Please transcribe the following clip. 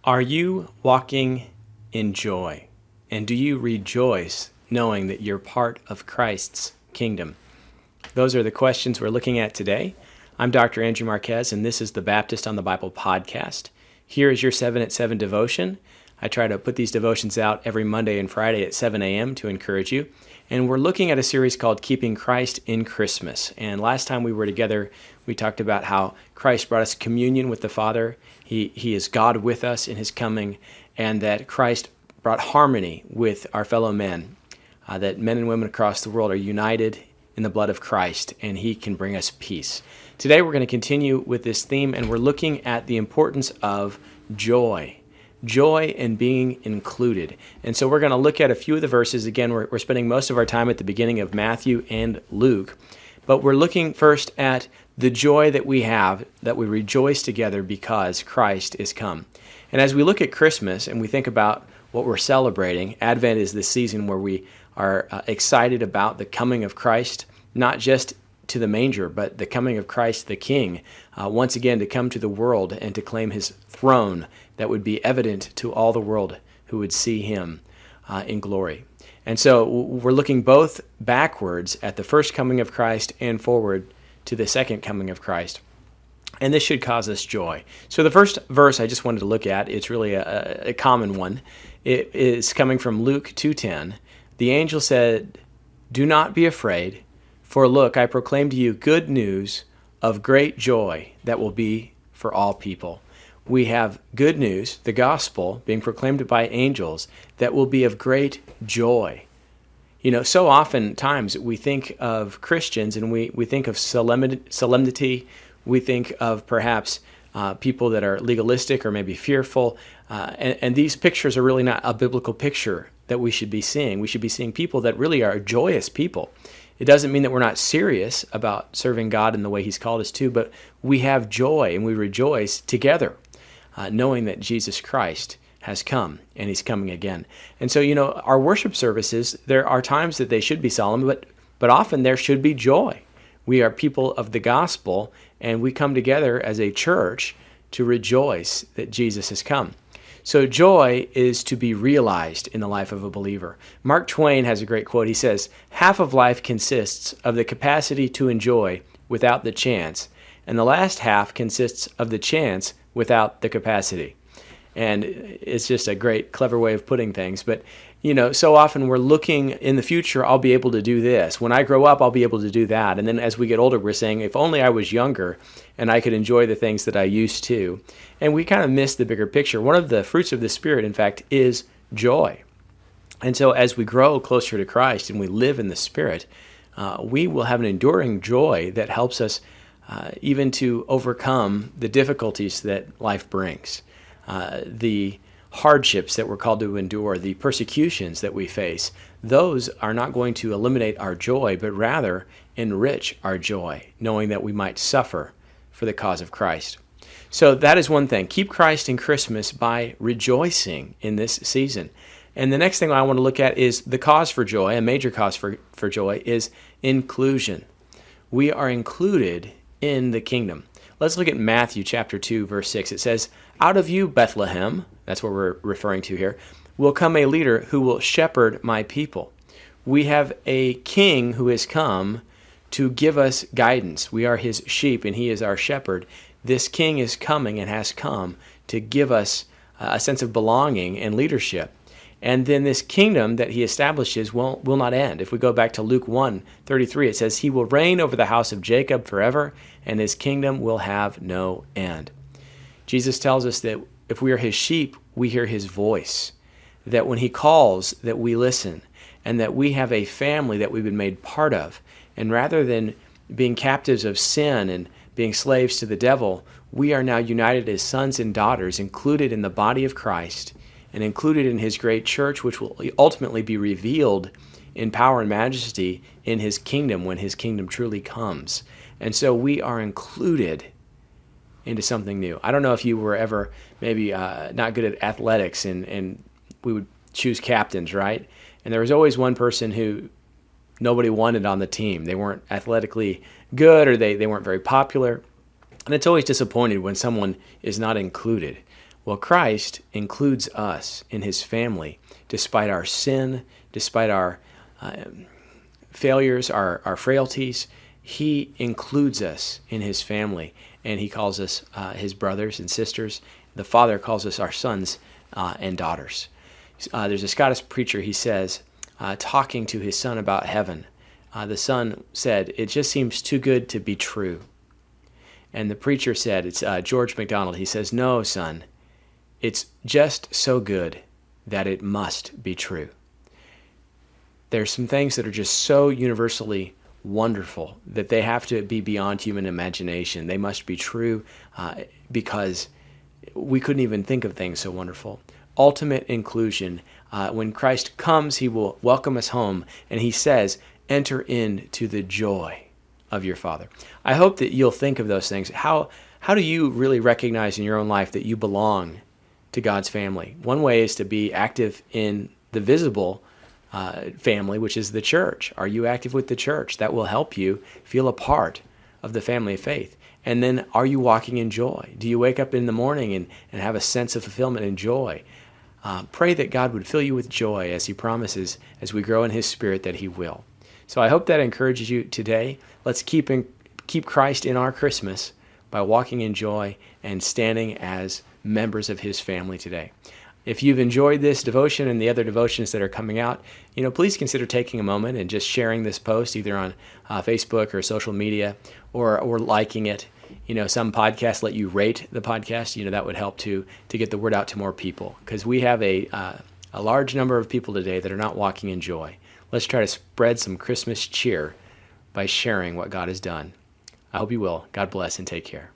Are you walking in joy? And do you rejoice knowing that you're part of Christ's kingdom? Those are the questions we're looking at today. I'm Dr. Andrew Marquez, and this is the Baptist on the Bible podcast. Here is your 7 at 7 devotion. I try to put these devotions out every Monday and Friday at 7 a.m. to encourage you. And we're looking at a series called Keeping Christ in Christmas. And last time we were together, we talked about how Christ brought us communion with the Father. He is God with us in his coming, and that Christ brought harmony with our fellow men, that men and women across the world are united in the blood of Christ, and he can bring us peace. Today we're going to continue with this theme, and we're looking at the importance of joy. Joy and being included. And so we're going to look at a few of the verses. Again, we're spending most of our time at the beginning of Matthew and Luke, but we're looking first at the joy that we have, that we rejoice together because Christ is come. And as we look at Christmas and we think about what we're celebrating, Advent is the season where we are excited about the coming of Christ, not just to the manger, but the coming of Christ the King, once again to come to the world and to claim his throne that would be evident to all the world who would see him in glory. And so we're looking both backwards at the first coming of Christ and forward to the second coming of Christ. And this should cause us joy. So the first verse I just wanted to look at, it's really a common one. It is coming from Luke 2:10. The angel said, "Do not be afraid, for look, I proclaim to you good news of great joy that will be for all people." We have good news, the gospel, being proclaimed by angels that will be of great joy. You know, so oftentimes we think of Christians and we think of solemnity. We think of perhaps people that are legalistic or maybe fearful. And these pictures are really not a biblical picture that we should be seeing. We should be seeing people that really are joyous people. It doesn't mean that we're not serious about serving God in the way he's called us to, but we have joy and we rejoice together, knowing that Jesus Christ has come and he's coming again. And so, you know, our worship services, there are times that they should be solemn, but often there should be joy. We are people of the gospel, and we come together as a church to rejoice that Jesus has come. So joy is to be realized in the life of a believer. Mark Twain has a great quote. He says, "Half of life consists of the capacity to enjoy without the chance, and the last half consists of the chance without the capacity." And it's just a great, clever way of putting things. But, you know, so often we're looking in the future, I'll be able to do this. When I grow up, I'll be able to do that. And then as we get older, we're saying, if only I was younger and I could enjoy the things that I used to. And we kind of miss the bigger picture. One of the fruits of the Spirit, in fact, is joy. And so as we grow closer to Christ and we live in the Spirit, we will have an enduring joy that helps us even to overcome the difficulties that life brings. The hardships that we're called to endure, the persecutions that we face, those are not going to eliminate our joy, but rather enrich our joy, knowing that we might suffer for the cause of Christ. So that is one thing. Keep Christ in Christmas by rejoicing in this season. And the next thing I want to look at is the cause for joy. A major cause for joy is inclusion. We are included in the kingdom. Let's look at Matthew chapter 2, verse 6. It says, "Out of you, Bethlehem," that's what we're referring to here, "will come a leader who will shepherd my people." We have a king who has come to give us guidance. We are his sheep and he is our shepherd. This king is coming and has come to give us a sense of belonging and leadership. And then this kingdom that he establishes will not end. If we go back to Luke 1:33, it says, "He will reign over the house of Jacob forever, and his kingdom will have no end." Jesus tells us that if we are his sheep, we hear his voice, that when he calls, that we listen, and that we have a family that we've been made part of. And rather than being captives of sin and being slaves to the devil, we are now united as sons and daughters, included in the body of Christ, and included in his great church, which will ultimately be revealed in power and majesty in his kingdom when his kingdom truly comes. And so we are included into something new. I don't know if you were ever maybe not good at athletics, and we would choose captains, right? And there was always one person who nobody wanted on the team. They weren't athletically good, or they weren't very popular. And it's always disappointed when someone is not included. Well, Christ includes us in his family despite our sin, despite our failures, our frailties. He includes us in his family, and he calls us his brothers and sisters. The Father calls us our sons and daughters. There's a Scottish preacher, he says, talking to his son about heaven, the son said, "It just seems too good to be true." And the preacher said, it's George MacDonald, he says, "No, son, it's just so good that it must be true." There's some things that are just so universally wonderful that they have to be beyond human imagination. They must be true because we couldn't even think of things so wonderful. Ultimate inclusion. When Christ comes, he will welcome us home, and he says, "Enter into the joy of your Father." I hope that you'll think of those things. How do you really recognize in your own life that you belong to God's family? One way is to be active in the visible family, which is the church. Are you active with the church? That will help you feel a part of the family of faith. And then, are you walking in joy? Do you wake up in the morning and have a sense of fulfillment and joy? Pray that God would fill you with joy as he promises as we grow in his Spirit that he will. So I hope that encourages you today. Let's keep Christ in our Christmas by walking in joy and standing as members of his family today. If you've enjoyed this devotion and the other devotions that are coming out, please consider taking a moment and just sharing this post either on Facebook or social media or liking it. Some podcasts let you rate the podcast. That would help to get the word out to more people, because we have a large number of people today that are not walking in joy. Let's try to spread some Christmas cheer by sharing what God has done. I hope you will. God bless and take care.